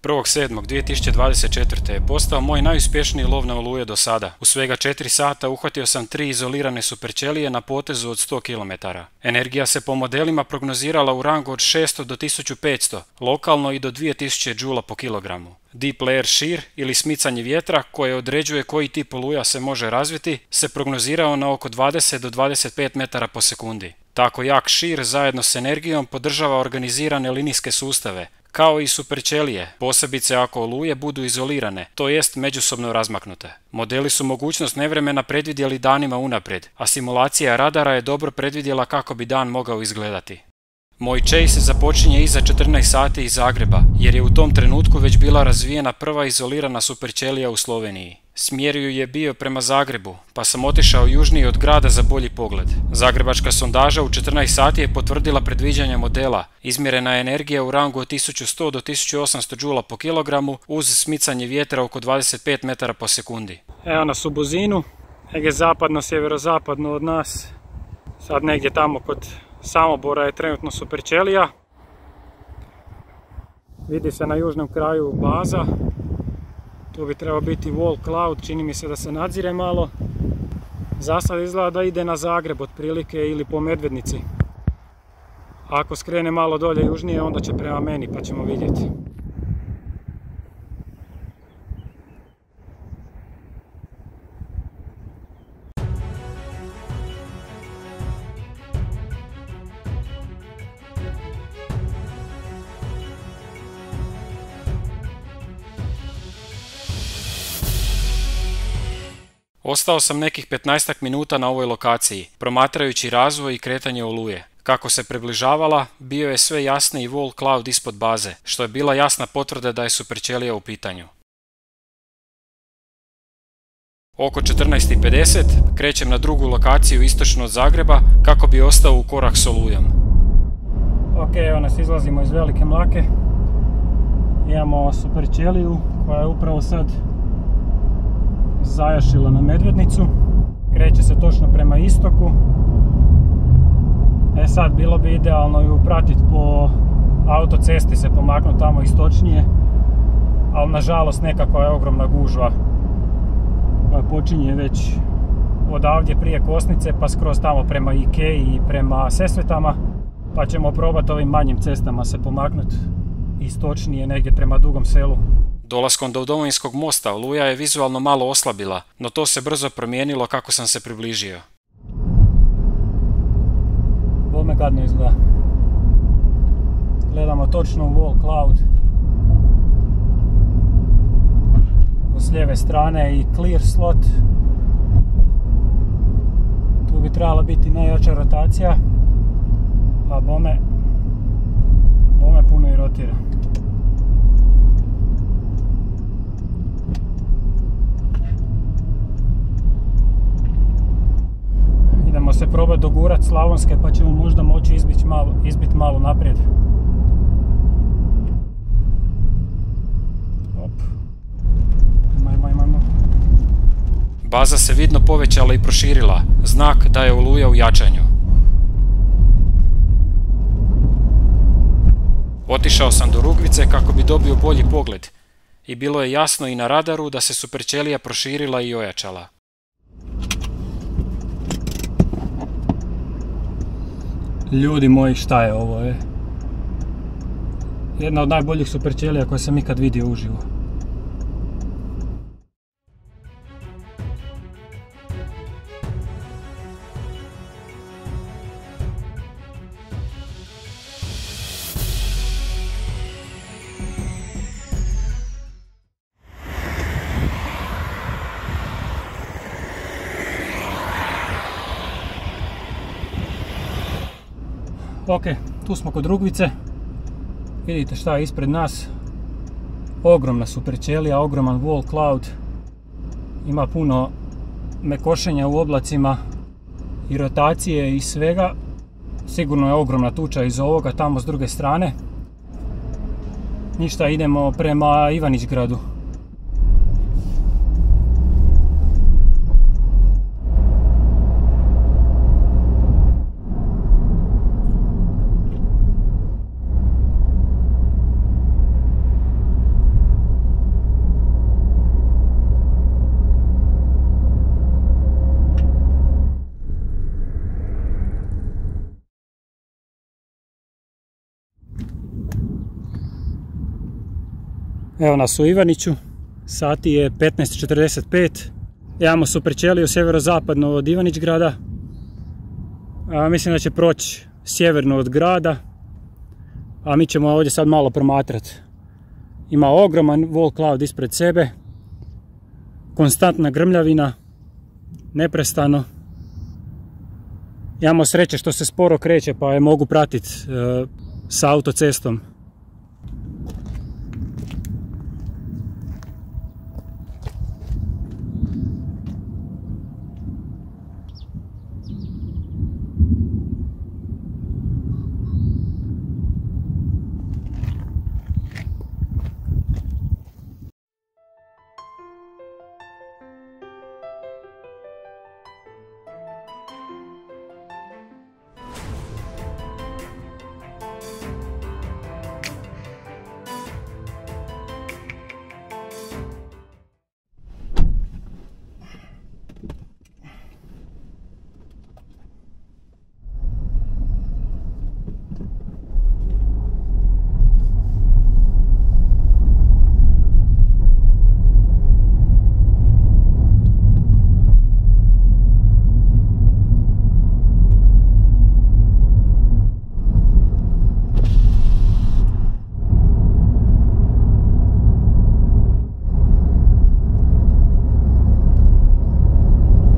1.7.2024. je postao moj najuspješniji lov na oluje do sada. U svega 4 sata uhvatio sam 3 izolirane superćelije na potezu od 100 km. Energija se po modelima prognozirala u rangu od 600 do 1500, lokalno i do 2000 džula po kilogramu. Deep layer shear ili smicanje vjetra, koje određuje koji tip oluja se može razviti, se prognozirao na oko 20 do 25 metara po sekundi. Tako jak shear zajedno s energijom podržava organizirane linijske sustave, kao i superćelije, posebice ako oluje budu izolirane, to jest međusobno razmaknute. Modeli su mogućnost nevremena predvidjeli danima unaprijed, a simulacija radara je dobro predvidjela kako bi dan mogao izgledati. Moj chase započinje iza 14 sati iz Zagreba, jer je u tom trenutku već bila razvijena prva izolirana superćelija u Sloveniji. Smjer ju je bio prema Zagrebu, pa sam otišao južnije od grada za bolji pogled. Zagrebačka sondaža u 14 sati je potvrdila predviđanja modela. Izmjerena je energija u rangu od 1100 do 1800 džula po kilogramu uz smicanje vjetra oko 25 metara po sekundi. Evo nas u Buzinu, negdje zapadno-sjeverozapadno od nas. Sad negdje tamo kod Samobora je trenutno superćelija. Vidi se na južnom kraju baza. Tu bi trebao biti wall cloud, čini mi se da se nadzire malo. Zasad izgleda da ide na Zagreb otprilike ili po Medvednici. Ako skrene malo dolje južnije, onda će prema meni, pa ćemo vidjeti. Ostao sam nekih 15 minuta na ovoj lokaciji, promatrajući razvoj i kretanje oluje. Kako se približavala, bio je sve jasniji wall cloud ispod baze, što je bila jasna potvrda da je superćelija u pitanju. Oko 14:50 krećem na drugu lokaciju istočno od Zagreba kako bi ostao u korak s olujom. Ok, evo nas, izlazimo iz Velike Mlake. Imamo superćeliju koja je upravo sad zajašila na Medvednicu. Kreće se točno prema istoku. Sad bilo bi idealno ju pratiti po autocesti, se pomaknuti tamo istočnije, ali nažalost nekakva je ogromna gužva koja počinje već odavdje prije Kosnice pa skroz tamo prema Ikeji i prema Sesvetama, pa ćemo probati ovim manjim cestama se pomaknuti istočnije negdje prema Dugom Selu. Dolaskom do Domovinskog mosta oluja je vizualno malo oslabila, no to se brzo promijenilo kako sam se približio. Bome gadno izgleda. Gledamo točno u wall cloud. S lijeve strane i clear slot. Tu bi trebala biti najjača rotacija, a bome puno i rotira. Idemo se probati dogurati Slavonske pa ćemo možda moći izbiti malo naprijed. Baza se vidno povećala i proširila, znak da je oluja u jačanju. Otišao sam do Rugvice kako bi dobio bolji pogled i bilo je jasno i na radaru da se superćelija proširila i ojačala. Ljudi moji, šta je ovo? Jedna od najboljih superćelija koje sam ikad vidio uživo. Ok, tu smo kod Rugvice. Vidite šta je ispred nas. Ogromna superćelija, ogroman wall cloud. Ima puno mekošenja u oblacima i rotacije i svega. Sigurno je ogromna tuča iz ovoga, tamo s druge strane. Ništa, idemo prema Ivanić-gradu. Evo nas u Ivaniću, sati je 15:45. Imamo Superćeliju sjeverozapadno od Ivanić-grada. Mislim da će proći sjeverno od grada, a mi ćemo ovdje sad malo promatrati. Ima ogroman wall cloud ispred sebe, konstantna grmljavina, neprestano. Imamo sreće što se sporo kreće pa je mogu pratiti sa autocestom.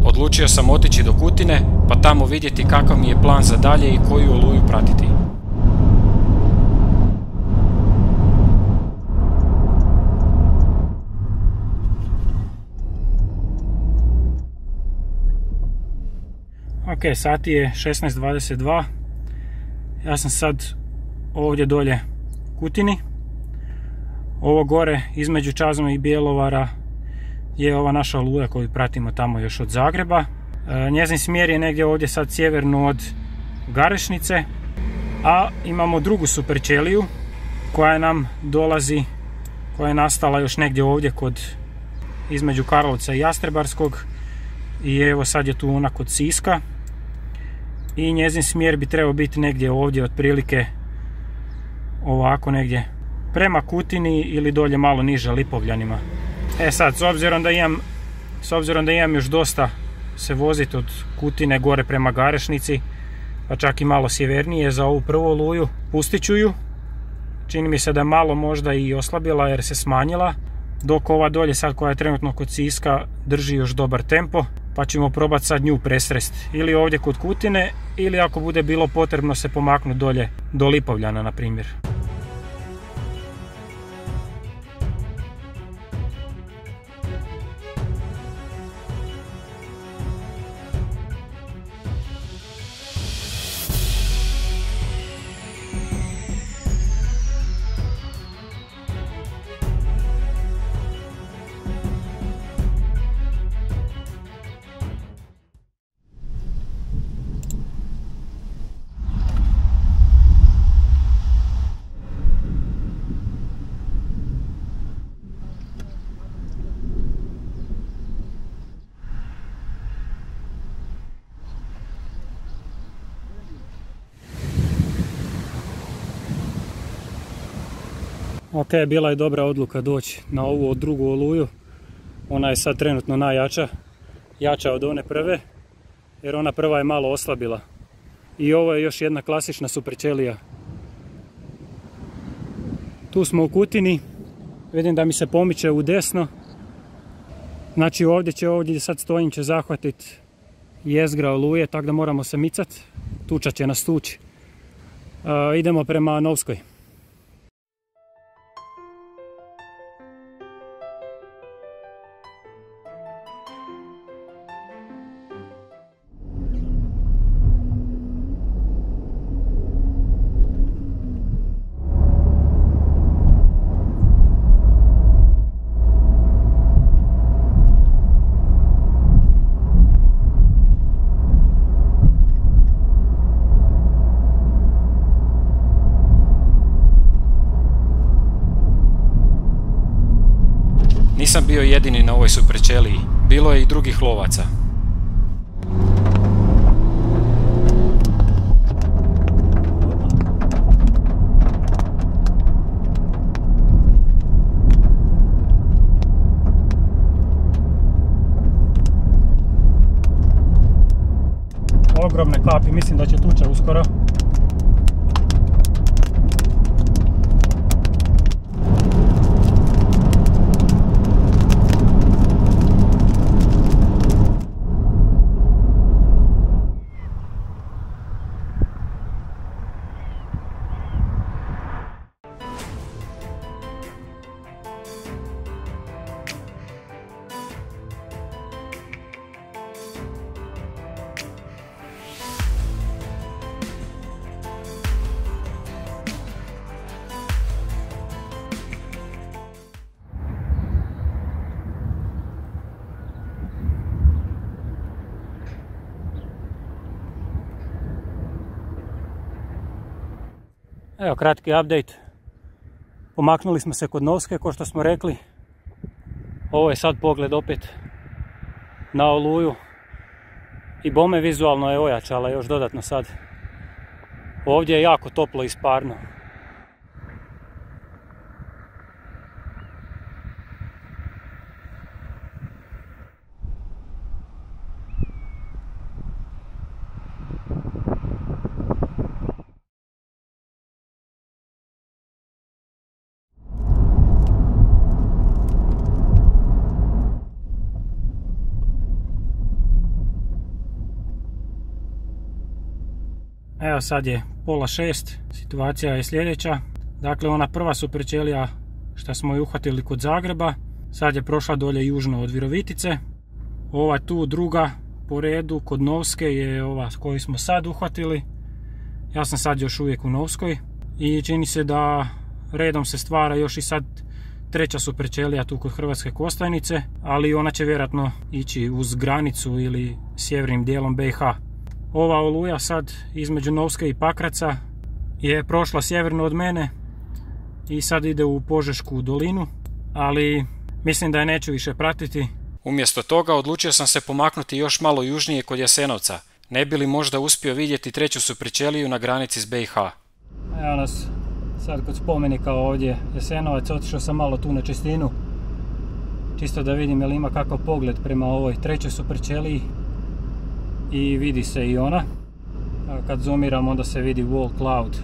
Odlučio sam otići do Kutine, pa tamo vidjeti kakav mi je plan za dalje i koju oluju pratiti. Ok, sati je 16:22. Ja sam sad ovdje dolje u Kutini. Ovo gore između Čazme i Bjelovara je ova naša oluja koju pratimo tamo još od Zagreba. Njezin smjer je negdje ovdje sad sjeverno od Garešnice, a imamo drugu Superćeliju koja nam dolazi, koja je nastala još negdje ovdje između Karlovca i Jastrebarskog, i evo sad je tu ona kod Siska i njezin smjer bi trebao biti negdje ovdje otprilike ovako negdje prema Kutini ili dolje malo niže Lipovljanima. Sad, s obzirom da imam još dosta se voziti od Kutine gore prema Garešnici, pa čak i malo sjevernije za ovu prvu oluju, pustit ću ju. Čini mi se da je malo možda i oslabila jer se smanjila, dok ova dolje sad koja je trenutno kod Siska drži još dobar tempo, pa ćemo probati sad nju presresti. Ili ovdje kod Kutine, ili ako bude bilo potrebno se pomaknuti dolje do Lipovljana, na primjer. Ok, bila je dobra odluka doći na ovu drugu oluju. Ona je sad trenutno najjača, jača od one prve, jer ona prva je malo oslabila. I ovo je još jedna klasična Superćelija. Tu smo u Kutini, vidim da mi se pomiče u desno. Znači ovdje gdje sad stojim će zahvatiti jezgra oluje, tako da moramo se micati. Tuča će nas tući. Idemo prema Novskoj. Nisam bio jedini na ovoj Superćeliji, bilo je i drugih lovaca. ogromne kapi, mislim da će tuča uskoro. Evo kratki update. Pomaknuli smo se kod Novske, kao što smo rekli. Ovo je sad pogled opet na Oluju. I bome vizualno je ojačala još dodatno sad. Ovdje je jako toplo i sparno. Evo sad je 5:30, situacija je sljedeća. Dakle, ona prva superćelija što smo ju uhvatili kod Zagreba, sad je prošla dolje južno od Virovitice. Ova tu druga po redu kod Novske je ova koju smo sad uhvatili. Ja sam sad još uvijek u Novskoj i čini se da redom se stvara još i sad treća superćelija tu kod Hrvatske Kostajnice, ali ona će vjerojatno ići uz granicu ili sjevernim dijelom BiH. Ova Oluja sad između Novske i Pakraca je prošla sjeverno od mene i sad ide u Požešku dolinu, ali mislim da je neću više pratiti. Umjesto toga odlučio sam se pomaknuti još malo južnije kod Jasenovca, ne bi li možda uspio vidjeti treću superćeliju na granici s BiH. Evo nas sad kod spomenika ovdje Jasenovac, otišao sam malo tu na čistinu, čisto da vidim je li ima kakav pogled prema ovoj trećoj superćeliji. I vidi se i ona. Kad zoomiram onda se vidi Wall Cloud.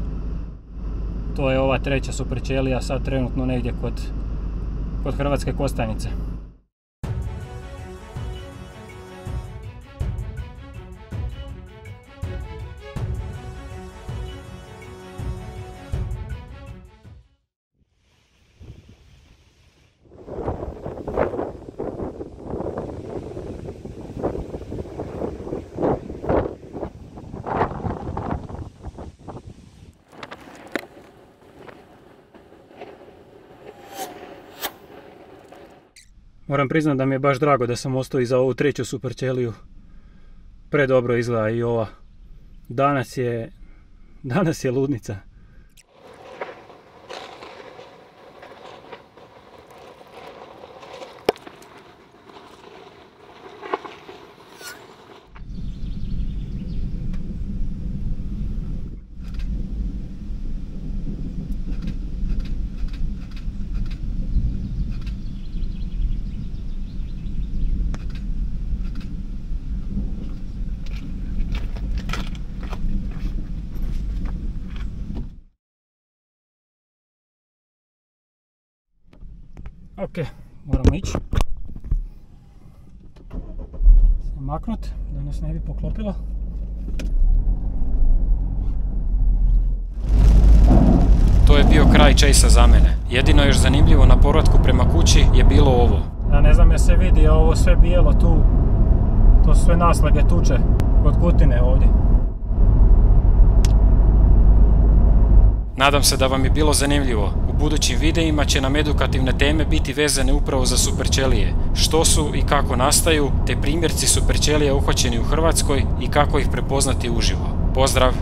To je ova treća superćelija sad trenutno negdje kod Hrvatske Kostajnice. Moram priznati da mi je baš drago da sam ostao i za ovu treću superćeliju. Predobro izgleda i ova. Danas je ludnica. Ok, moramo ići. Se maknut, da nas ne bi poklopilo. To je bio kraj chase-a za mene. Jedino još zanimljivo na povratku prema kući je bilo ovo. Ja ne znam je se vidi ovo sve bijelo tu. To su sve naslage tuče kod Kutine ovdje. Nadam se da vam je bilo zanimljivo. U budućim videima će nam edukativne teme biti vezane upravo za superćelije. Što su i kako nastaju, te primjerci superćelija uhvaćeni u Hrvatskoj i kako ih prepoznati uživo. Pozdrav!